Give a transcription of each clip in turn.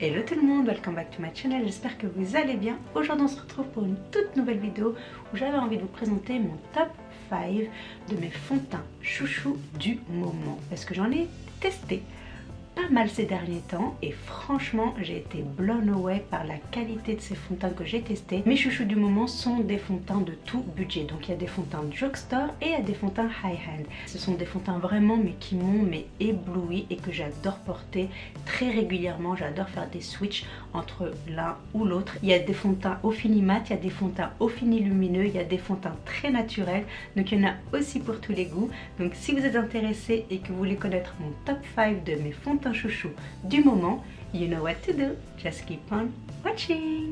Hello tout le monde, welcome back to my channel, j'espère que vous allez bien. Aujourd'hui on se retrouve pour une toute nouvelle vidéo où j'avais envie de vous présenter mon top 5 de mes fonds de teint chouchou du moment. Parce que j'en ai testé pas mal ces derniers temps et franchement j'ai été blown away par la qualité de ces fonds de teint que j'ai testés. Mes chouchous du moment sont des fonds de teint de tout budget, donc il y a des fonds de teint drugstore et il y a des fonds de teint high hand. Ce sont des fonds de teint vraiment mais qui m'ont ébloui et que j'adore porter très régulièrement. J'adore faire des switches entre l'un ou l'autre. Il y a des fonds de teint au fini mat, il y a des fonds de teint au fini lumineux, il y a des fonds de teint très naturels, donc il y en a aussi pour tous les goûts. Donc si vous êtes intéressé et que vous voulez connaître mon top 5 de mes fonds de teint chouchou du moment, you know what to do, just keep on watching.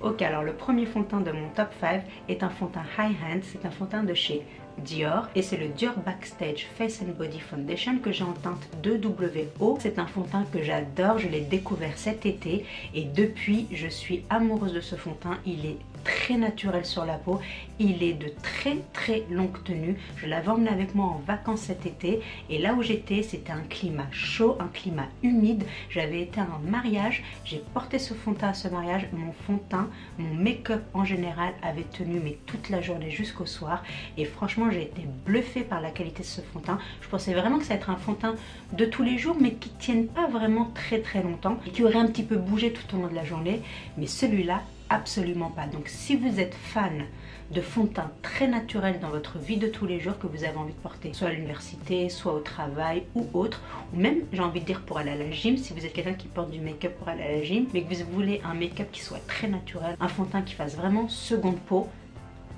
Ok, alors le premier fond de teint de mon top 5 est un fond de teint high hand, c'est un fond de teint de chez Dior et c'est le Dior Backstage Face and Body Foundation que j'ai en teinte 2WO. C'est un fond de teint que j'adore, je l'ai découvert cet été et depuis je suis amoureuse de ce fond de teint. Il est très naturel sur la peau, il est de très longue tenue. Je l'avais emmené avec moi en vacances cet été et là où j'étais c'était un climat chaud, un climat humide. J'avais été à un mariage, j'ai porté ce fond de teint à ce mariage. Mon fond de teint, mon make-up en général avait tenu mais toute la journée jusqu'au soir et franchement j'ai été bluffée par la qualité de ce fond de teint. Je pensais vraiment que ça allait être un fond de teint de tous les jours mais qui ne tienne pas vraiment très longtemps et qui aurait un petit peu bougé tout au long de la journée, mais celui-là absolument pas. Donc si vous êtes fan de fond de teint très naturel dans votre vie de tous les jours que vous avez envie de porter, soit à l'université, soit au travail ou autre, ou même j'ai envie de dire pour aller à la gym, si vous êtes quelqu'un qui porte du make-up pour aller à la gym, mais que vous voulez un make-up qui soit très naturel, un fond de teint qui fasse vraiment seconde peau,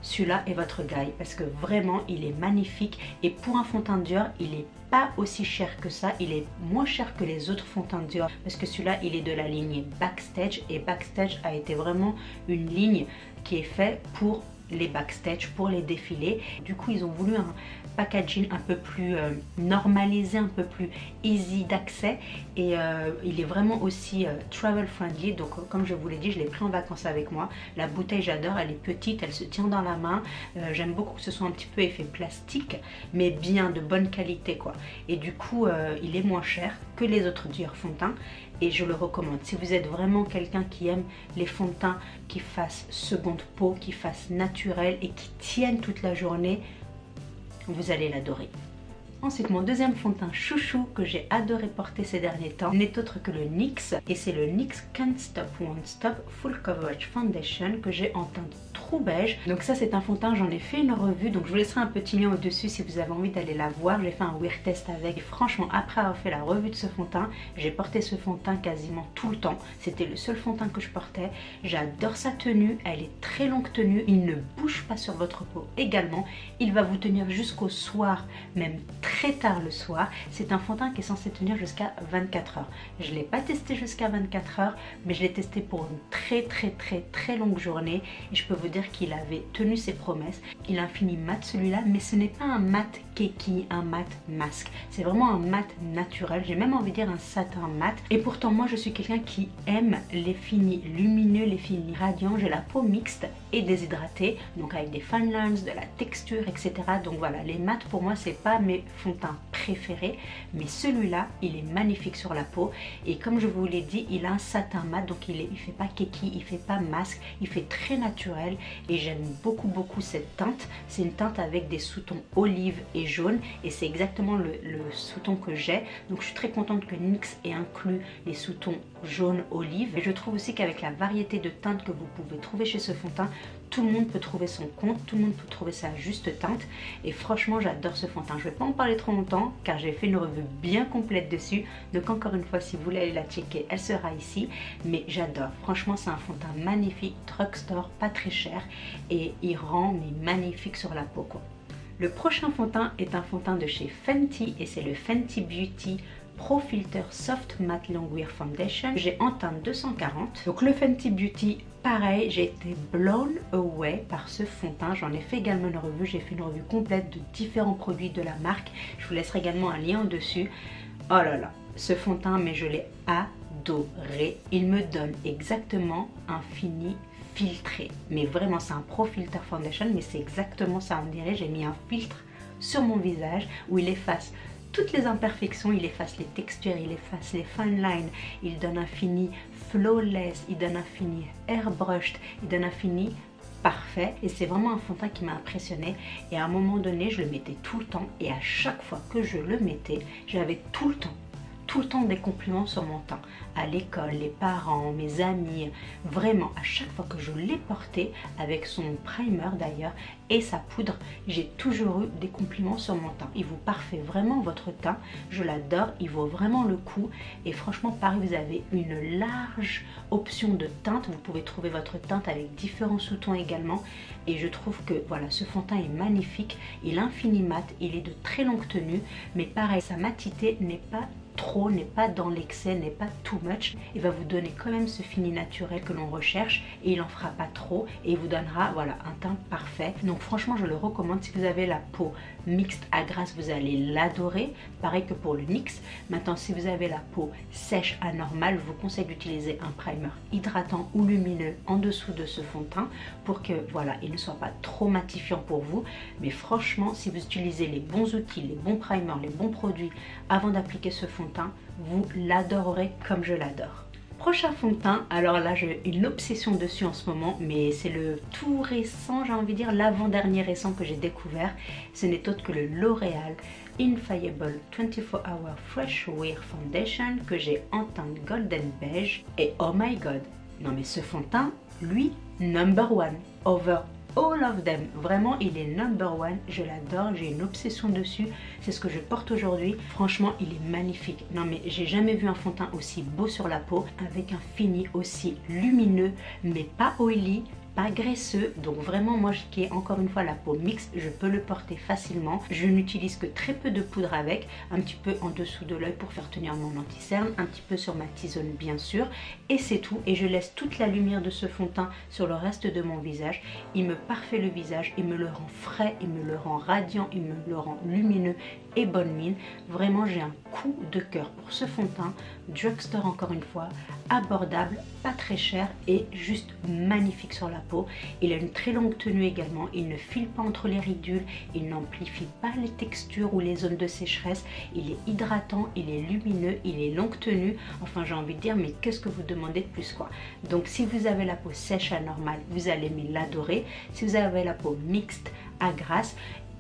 celui-là est votre guy parce que vraiment il est magnifique et pour un fond de teint Dior il est pas aussi cher que ça, il est moins cher que les autres fonds de teint Dior parce que celui-là il est de la ligne Backstage et Backstage a été vraiment une ligne qui est faite pour les backstage, pour les défilés. Du coup ils ont voulu un packaging un peu plus normalisé, un peu plus easy d'accès et il est vraiment aussi travel friendly. Donc comme je vous l'ai dit, je l'ai pris en vacances avec moi. La bouteille j'adore, elle est petite, elle se tient dans la main. J'aime beaucoup que ce soit un petit peu effet plastique mais bien de bonne qualité quoi. Et du coup il est moins cher que les autres Dior fonds de teint et je le recommande. Si vous êtes vraiment quelqu'un qui aime les fonds de teint qui fassent seconde peau, qui fassent naturel et qui tiennent toute la journée, vous allez l'adorer. Ensuite, mon deuxième fond de teint chouchou que j'ai adoré porter ces derniers temps n'est autre que le NYX et c'est le NYX Can't Stop Won't Stop Full Coverage Foundation que j'ai en teinte trou beige. Donc ça c'est un fond de teint, j'en ai fait une revue, donc je vous laisserai un petit lien au-dessus si vous avez envie d'aller la voir. J'ai fait un wear test avec et franchement après avoir fait la revue de ce fond de teint, j'ai porté ce fond de teint quasiment tout le temps. C'était le seul fond de teint que je portais. J'adore sa tenue, elle est très longue tenue, il ne bouge pas sur votre peau également. Il va vous tenir jusqu'au soir, même très tard le soir. C'est un fond de teint qui est censé tenir jusqu'à 24 heures. Je ne l'ai pas testé jusqu'à 24 heures, mais je l'ai testé pour une très longue journée et je peux vous dire qu'il avait tenu ses promesses. Il a un fini mat celui-là, mais ce n'est pas un mat keki, un mat masque. C'est vraiment un mat naturel. J'ai même envie de dire un satin mat. Et pourtant moi je suis quelqu'un qui aime les finis lumineux, les finis radiants. J'ai la peau mixte et déshydratée, donc avec des fine lines, de la texture, etc. Donc voilà, les mats pour moi c'est pas mes fonds de teint préférés, mais celui-là il est magnifique sur la peau et comme je vous l'ai dit, il a un satin mat, donc il fait pas keki, il fait pas masque, il fait très naturel et j'aime beaucoup cette teinte. C'est une teinte avec des sous-tons olive et jaune et c'est exactement le sous-ton que j'ai, donc je suis très contente que NYX ait inclus les sous-tons jaune olive et je trouve aussi qu'avec la variété de teintes que vous pouvez trouver chez ce fond de teint, tout le monde peut trouver son compte, tout le monde peut trouver sa juste teinte et franchement j'adore ce fond de teint. Je vais pas en parler trop longtemps car j'ai fait une revue bien complète dessus, donc encore une fois si vous voulez aller la checker elle sera ici, mais j'adore, franchement c'est un fond de teint magnifique, drugstore, pas très cher et il rend mais magnifique sur la peau quoi. Le prochain fond de teint est un fond de teint de chez Fenty et c'est le Fenty Beauty Pro Filter Soft Matte Long Wear Foundation. J'ai en teinte 240. Donc le Fenty Beauty, pareil, j'ai été blown away par ce fond de teint. J'en ai fait également une revue. J'ai fait une revue complète de différents produits de la marque. Je vous laisserai également un lien au-dessus. Oh là là, ce fond de teint, mais je l'ai adoré. Il me donne exactement un fini filtré. Mais vraiment, c'est un Pro Filter Foundation, mais c'est exactement ça. On dirait j'ai mis un filtre sur mon visage où il efface toutes les imperfections, il efface les textures, il efface les fine lines, il donne un fini flawless, il donne un fini airbrushed, il donne un fini parfait. Et c'est vraiment un fond de teint qui m'a impressionné. Et à un moment donné, je le mettais tout le temps. Et à chaque fois que je le mettais, j'avais tout le temps des compliments sur mon teint. À l'école, les parents, mes amis, vraiment à chaque fois que je l'ai porté avec son primer d'ailleurs et sa poudre, j'ai toujours eu des compliments sur mon teint. Il vous parfait vraiment votre teint, je l'adore, il vaut vraiment le coup. Et franchement, pareil, vous avez une large option de teinte, vous pouvez trouver votre teinte avec différents sous-tons également. Et je trouve que voilà, ce fond de teint est magnifique, il est infini mat, il est de très longue tenue, mais pareil, sa matité n'est pas trop, n'est pas dans l'excès, n'est pas too much. Il va vous donner quand même ce fini naturel que l'on recherche et il en fera pas trop et il vous donnera voilà un teint parfait. Donc franchement je le recommande. Si vous avez la peau mixte à grasse, vous allez l'adorer, pareil que pour le NYX. Maintenant si vous avez la peau sèche à normale, je vous conseille d'utiliser un primer hydratant ou lumineux en dessous de ce fond de teint pour que voilà il ne soit pas trop matifiant pour vous. Mais franchement si vous utilisez les bons outils, les bons primers, les bons produits avant d'appliquer ce fond de teint, vous l'adorerez comme je l'adore. Prochain fond de teint, alors là j'ai une obsession dessus en ce moment, mais c'est le tout récent, j'ai envie de dire l'avant-dernier récent que j'ai découvert. Ce n'est autre que le L'Oréal Infallible 24 Hour Fresh Wear Foundation que j'ai en teinte golden beige. Et oh my god, non mais ce fond de teint, lui, number one, over all of them. Vraiment, il est number one. Je l'adore, j'ai une obsession dessus. C'est ce que je porte aujourd'hui. Franchement, il est magnifique. Non mais j'ai jamais vu un fond de teint aussi beau sur la peau, avec un fini aussi lumineux, mais pas oily, pas graisseux. Donc vraiment moi qui ai encore une fois la peau mixte, je peux le porter facilement. Je n'utilise que très peu de poudre avec, un petit peu en dessous de l'œil pour faire tenir mon anti-cerne, un petit peu sur ma T-zone bien sûr, et c'est tout. Et je laisse toute la lumière de ce fond de teint sur le reste de mon visage. Il me parfait le visage, il me le rend frais, il me le rend radiant, il me le rend lumineux et bonne mine. Vraiment j'ai un coup de cœur pour ce fond de teint, drugstore encore une fois, abordable, pas très cher et juste magnifique sur la peau. Il a une très longue tenue également, il ne file pas entre les ridules, il n'amplifie pas les textures ou les zones de sécheresse, il est hydratant, il est lumineux, il est longue tenue. Enfin j'ai envie de dire, mais qu'est-ce que vous demandez de plus quoi. Donc si vous avez la peau sèche à normale, vous allez l'adorer. Si vous avez la peau mixte à grasse,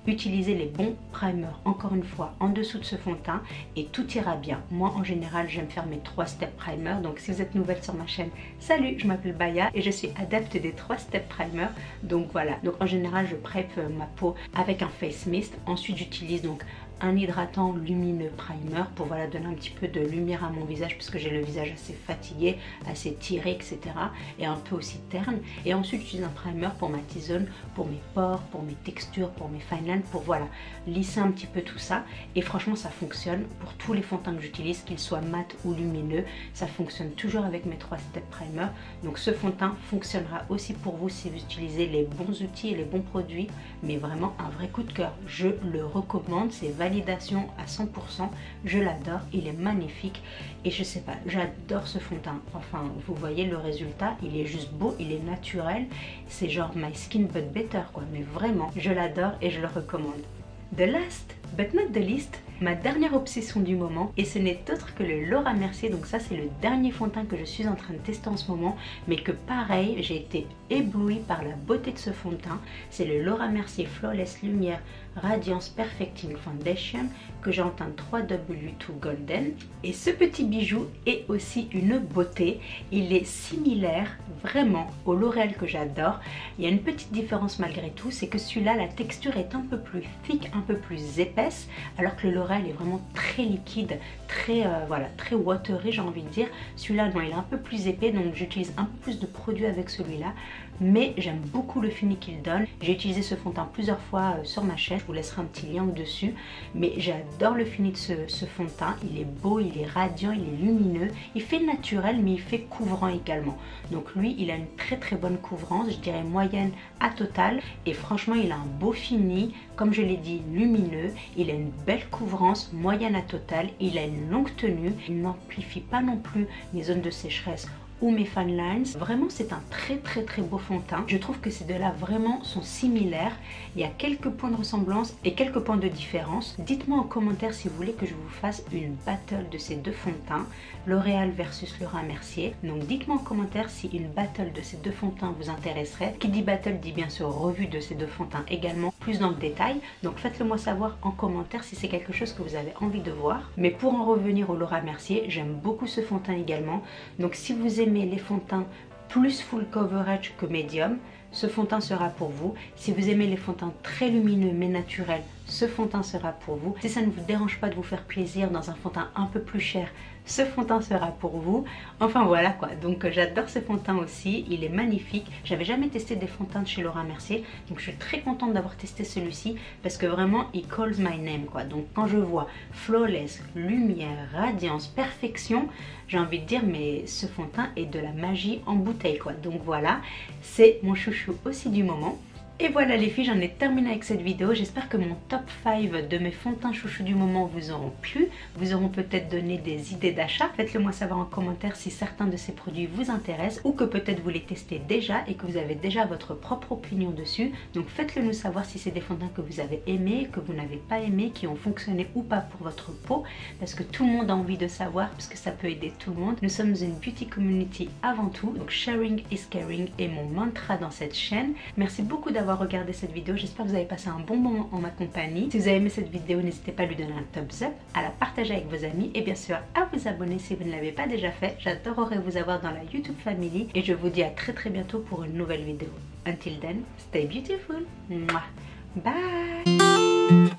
utilisez les bons primers encore une fois en dessous de ce fond de teint et tout ira bien. Moi en général j'aime faire mes 3 step primer. Donc si vous êtes nouvelle sur ma chaîne, salut, je m'appelle Baya et je suis adepte des 3 step primer. Donc voilà, donc en général je prep ma peau avec un face mist. Ensuite j'utilise donc un hydratant lumineux primer pour voilà donner un petit peu de lumière à mon visage puisque j'ai le visage assez fatigué, assez tiré, etc. et un peu aussi terne. Et ensuite j'utilise un primer pour ma T-zone, pour mes pores, pour mes textures, pour mes fine lines, pour voilà lisser un petit peu tout ça. Et franchement ça fonctionne pour tous les fonds de teint que j'utilise, qu'ils soient mat ou lumineux, ça fonctionne toujours avec mes 3 step primer. Donc ce fond de teint fonctionnera aussi pour vous si vous utilisez les bons outils et les bons produits. Mais vraiment un vrai coup de cœur, je le recommande, c'est validation à 100%, je l'adore, il est magnifique et je sais pas, j'adore ce fond de teint. Enfin vous voyez le résultat, il est juste beau, il est naturel, c'est genre my skin but better quoi, mais vraiment je l'adore et je le recommande. The last but not the least, ma dernière obsession du moment, et ce n'est autre que le Laura Mercier. Donc ça c'est le dernier fond de teint que je suis en train de tester en ce moment, mais que pareil j'ai été éblouie par la beauté de ce fond de teint. C'est le Laura Mercier Flawless Lumière Radiance Perfecting Foundation que j'ai en teinte 3W2 Golden. Et ce petit bijou est aussi une beauté, il est similaire vraiment au L'Oréal que j'adore. Il y a une petite différence malgré tout, c'est que celui-là la texture est un peu plus thick, un peu plus épaisse, alors que le L'Oréal est vraiment très liquide, très voilà, très watery j'ai envie de dire. Celui-là non, il est un peu plus épais, donc j'utilise un peu plus de produits avec celui-là, mais j'aime beaucoup le fini qu'il donne. J'ai utilisé ce fond de teint plusieurs fois sur ma chaîne, je vous laisserai un petit lien au-dessus, mais j'adore le fini de ce fond de teint. Il est beau, il est radiant, il est lumineux, il fait naturel mais il fait couvrant également. Donc lui il a une très bonne couvrance, je dirais moyenne à totale, et franchement il a un beau fini, comme je l'ai dit, lumineux, il a une belle couvrance moyenne à totale, il a une longue tenue, il n'amplifie pas non plus mes zones de sécheresse ou mes Fine Lines. Vraiment c'est un très beau fond de teint. Je trouve que ces deux là vraiment sont similaires. Il y a quelques points de ressemblance et quelques points de différence. Dites-moi en commentaire si vous voulez que je vous fasse une battle de ces deux fonds de teint, L'Oréal versus Laura Mercier. Donc dites-moi en commentaire si une battle de ces deux fonds de teint vous intéresserait. Qui dit battle dit bien sûr revue de ces deux fonds de teint également, plus dans le détail. Donc faites-le moi savoir en commentaire si c'est quelque chose que vous avez envie de voir. Mais pour en revenir au Laura Mercier, j'aime beaucoup ce fond de teint également. Donc si vous aimez les fonds de teint plus full coverage que médium, ce fond de teint sera pour vous. Si vous aimez les fonds de teint très lumineux mais naturels, ce fond de teint sera pour vous. Si ça ne vous dérange pas de vous faire plaisir dans un fond de teint un peu plus cher, ce fond de teint sera pour vous. Enfin voilà quoi, donc j'adore ce fond de teint aussi, il est magnifique. J'avais jamais testé des fonds de teint de chez Laura Mercier, donc je suis très contente d'avoir testé celui-ci parce que vraiment il calls my name quoi. Donc quand je vois flawless, lumière, radiance, perfection, j'ai envie de dire mais ce fond de teint est de la magie en bouteille quoi. Donc voilà, c'est mon chouchou aussi du moment. Et voilà les filles, j'en ai terminé avec cette vidéo. J'espère que mon top 5 de mes fonds de teint chouchou du moment vous auront plu, vous auront peut-être donné des idées d'achat. Faites-le moi savoir en commentaire si certains de ces produits vous intéressent ou que peut-être vous les testez déjà et que vous avez déjà votre propre opinion dessus. Donc faites-le nous savoir si c'est des fonds de teint que vous avez aimés, que vous n'avez pas aimé, qui ont fonctionné ou pas pour votre peau, parce que tout le monde a envie de savoir, parce que ça peut aider tout le monde. Nous sommes une beauty community avant tout, donc sharing is caring est mon mantra dans cette chaîne. Merci beaucoup d'avoir regardé cette vidéo, j'espère que vous avez passé un bon moment en ma compagnie. Si vous avez aimé cette vidéo, n'hésitez pas à lui donner un thumbs up, à la partager avec vos amis et bien sûr à vous abonner si vous ne l'avez pas déjà fait. J'adorerais vous avoir dans la YouTube family et je vous dis à très bientôt pour une nouvelle vidéo. Until then, stay beautiful. Bye.